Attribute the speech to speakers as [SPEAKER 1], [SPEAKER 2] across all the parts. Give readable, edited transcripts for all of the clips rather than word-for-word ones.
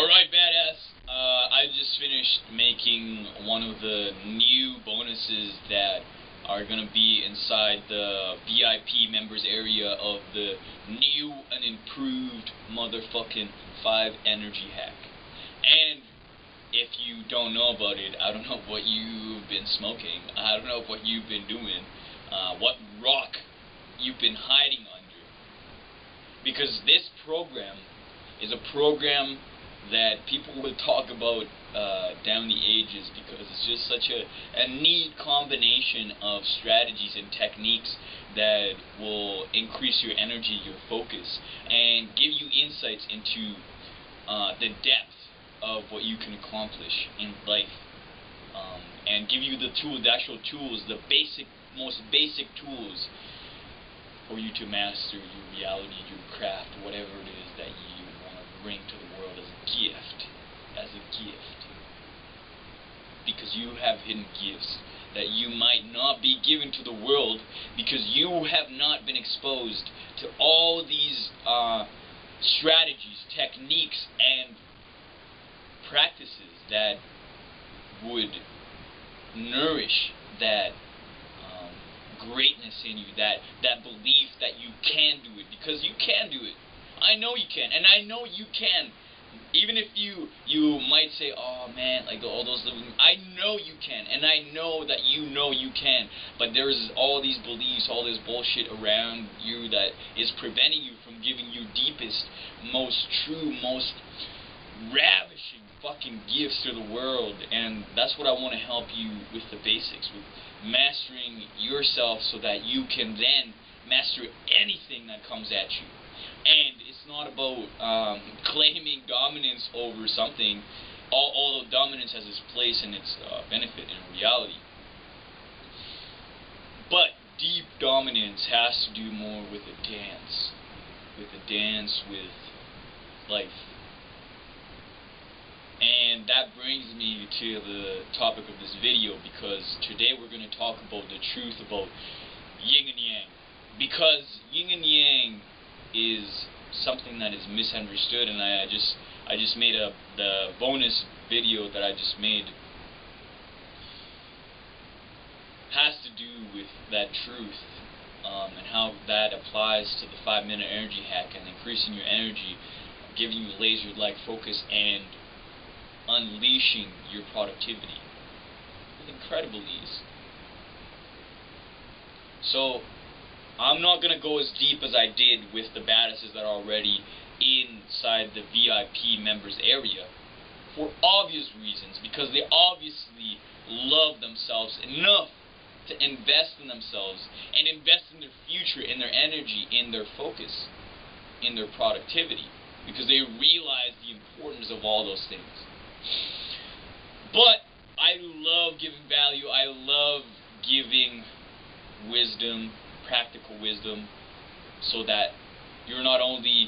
[SPEAKER 1] Alright, badass. I just finished making one of the new bonuses that are gonna be inside the VIP members area of the new and improved motherfucking 5 energy hack. And if you don't know about it, I don't know what you've been smoking. I don't know what you've been doing. What rock you've been hiding under. Because this program is a program that people will talk about down the ages, because it's just such a neat combination of strategies and techniques that will increase your energy, your focus, and give you insights into the depth of what you can accomplish in life, and give you the actual tools, the most basic tools for you to master your reality, your craft, whatever it is that you want to bring to the world as a gift. Because you have hidden gifts that you might not be given to the world, because you have not been exposed to all these strategies, techniques, and practices that would nourish that greatness in you, that belief that you can do it, because you can do it. I know you can, and I know you can. Even if you might say, oh man, like all those living, I know you can, and I know that you can, but there's all these beliefs, all this bullshit around you that is preventing you from giving your deepest, most true, most ravishing fucking gifts to the world. And that's what I want to help you with, the basics, with mastering yourself so that you can then master anything that comes at you. And it's not about claiming dominance over something, although dominance has its place and its benefit in reality. But deep dominance has to do more with a dance, with life. And that brings me to the topic of this video, because today we're going to talk about the truth about yin and yang. Because yin and yang is something that is misunderstood, and I just made the bonus video that I just made has to do with that truth, and how that applies to the 5-minute energy hack and increasing your energy, giving you laser-like focus, and unleashing your productivity with incredible ease. So I'm not going to go as deep as I did with the badasses that are already inside the VIP members area, for obvious reasons, because they obviously love themselves enough to invest in themselves and invest in their future, in their energy, in their focus, in their productivity, because they realize the importance of all those things. But I love giving value. I love giving wisdom, practical wisdom, so that you're not only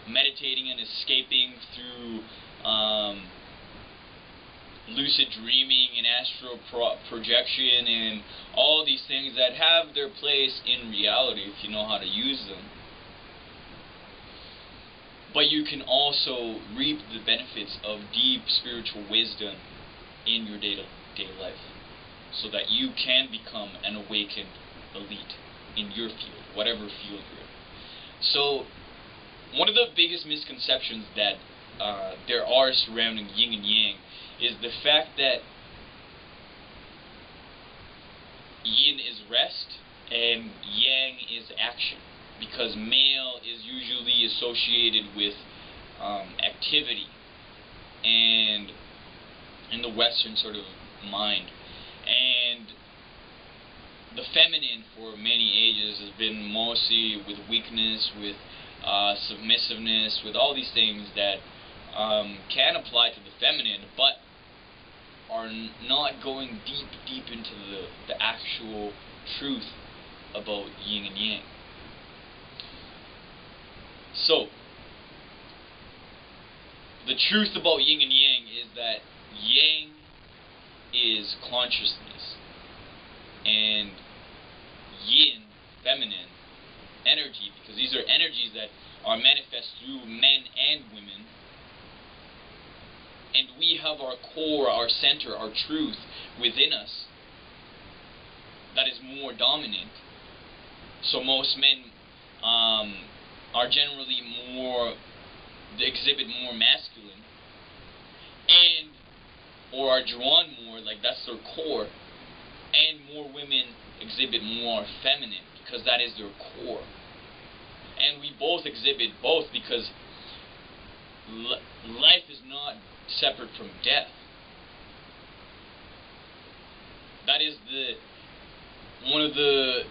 [SPEAKER 1] meditating and escaping through lucid dreaming and astral projection and all these things that have their place in reality if you know how to use them, but you can also reap the benefits of deep spiritual wisdom in your day-to-day life, so that you can become an awakened elite in your field, whatever field you're in. So one of the biggest misconceptions that there are surrounding yin and yang is the fact that yin is rest and yang is action, because male is usually associated with activity and in the Western sort of mind, and the feminine for many ages has been mostly with weakness, with submissiveness, with all these things that can apply to the feminine, but are not going deep into the actual truth about yin and yang. So the truth about yin and yang is that yang is consciousness, and yin, feminine energy, because these are energies that are manifest through men and women, and we have our core, our center, our truth within us that is more dominant. So most men are generally they exhibit more masculine, and or are drawn more, like that's their core, and more women exhibit more feminine because that is their core. And we both exhibit both because life is not separate from death. That is one of the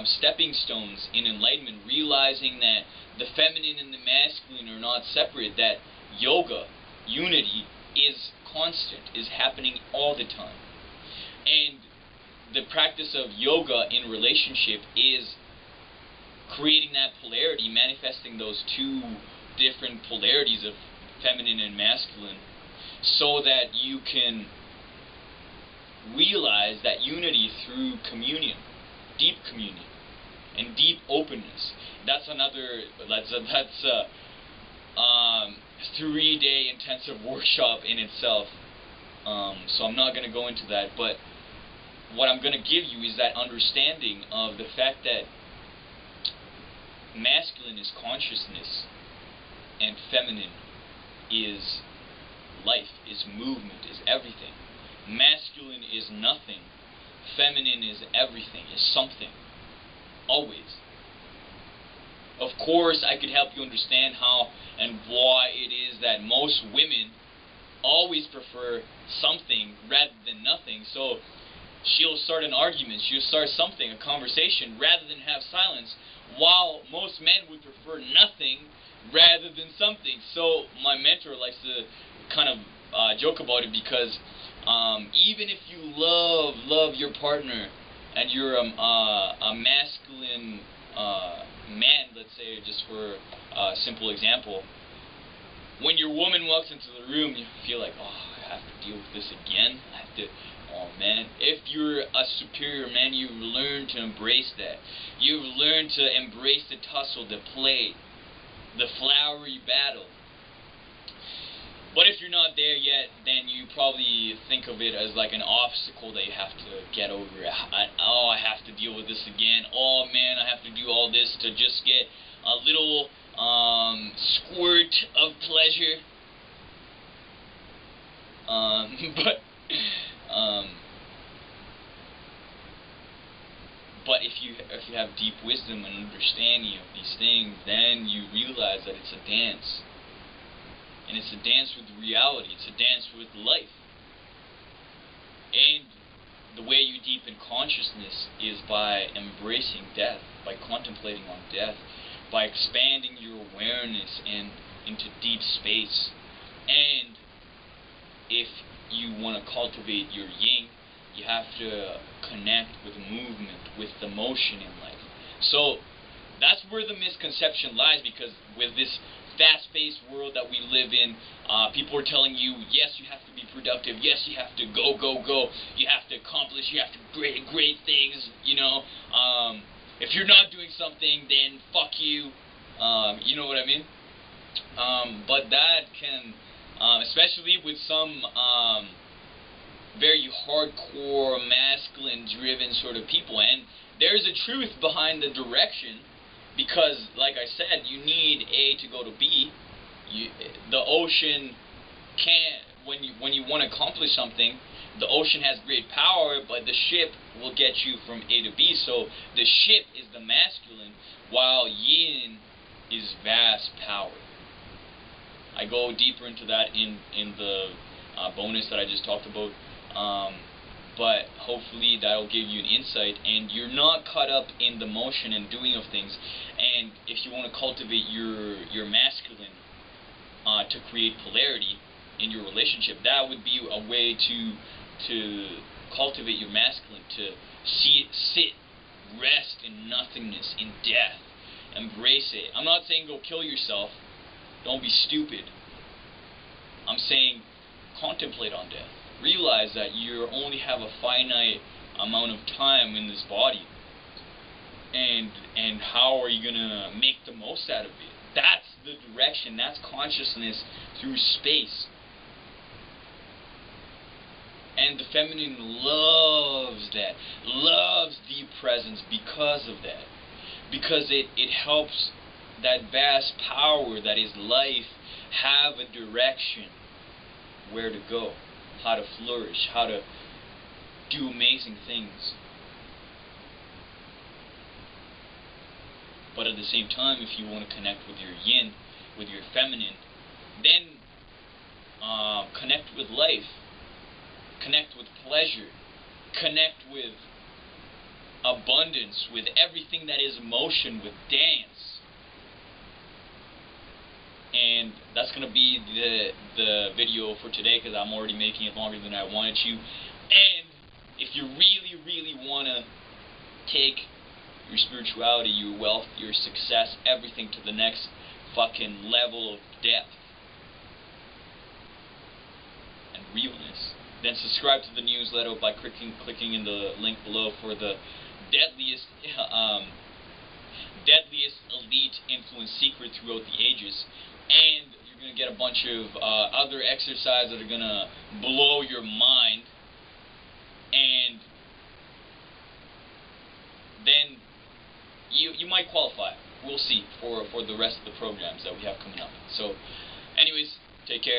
[SPEAKER 1] stepping stones in enlightenment, realizing that the feminine and the masculine are not separate, that yoga, unity, is constant, is happening all the time. And the practice of yoga in relationship is creating that polarity, manifesting those two different polarities of feminine and masculine, so that you can realize that unity through communion, deep communion, and deep openness. That's a 3-day intensive workshop in itself. So I'm not going to go into that, but what I'm going to give you is that understanding of the fact that masculine is consciousness and feminine is life, is movement, is everything. Masculine is nothing, feminine is everything, is something, always. Of course, I could help you understand how and why it is that most women always prefer something rather than nothing. So she'll start an argument, she'll start something, a conversation, rather than have silence, while most men would prefer nothing rather than something. So my mentor likes to kind of joke about it, because even if you love your partner and you're a masculine man, let's say, just for a simple example, when your woman walks into the room, you feel like, oh, I have to deal with this again. I have to, oh man. If you're a superior man, you've learned to embrace that. You've learned to embrace the tussle, the play, the flowery battle. But if you're not there yet, then you probably think of it as like an obstacle that you have to get over. Oh, I have to deal with this again. Oh man, I have to do all this to just get a little squirt of pleasure. But if you have deep wisdom and understanding of these things, then you realize that it's a dance. And it's a dance with reality. It's a dance with life. And the way you deepen consciousness is by embracing death, by contemplating on death, by expanding your awareness into deep space. And if you want to cultivate your yin, you have to connect with movement, with the motion in life. So that's where the misconception lies, because with this fast-paced world that we live in, people are telling you, yes, you have to be productive, yes, you have to go, you have to accomplish, you have to great things, you know. If you're not doing something, then fuck you, you know what I mean? But that can, especially with some very hardcore, masculine-driven sort of people, and there's a truth behind the direction. Because, like I said, you need A to go to B. The ocean can't, when you want to accomplish something, the ocean has great power, but the ship will get you from A to B. So the ship is the masculine, while yin is vast power. I go deeper into that in the bonus that I just talked about. But hopefully that'll give you an insight, and you're not caught up in the motion and doing of things. And if you want to cultivate your masculine to create polarity in your relationship, that would be a way to cultivate your masculine, to sit, rest in nothingness, in death, embrace it. I'm not saying go kill yourself. Don't be stupid. I'm saying contemplate on death. Realize that you only have a finite amount of time in this body, and how are you gonna make the most out of it? That's the direction. That's consciousness through space. And the feminine loves that, loves deep presence because of that. Because it helps that vast power that is life have a direction where to go, how to flourish, how to do amazing things. But at the same time, if you want to connect with your yin, with your feminine, then connect with life, connect with pleasure, connect with abundance, with everything that is motion, with dance. And that's going to be the video for today, because I'm already making it longer than I wanted to. And if you really, really want to take your spirituality, your wealth, your success, everything to the next fucking level of depth and realness, then subscribe to the newsletter by clicking in the link below for the deadliest elite influence secret throughout the ages. And you're going to get a bunch of other exercises that are going to blow your mind. And then you might qualify. We'll see for the rest of the programs that we have coming up. So, anyways, take care.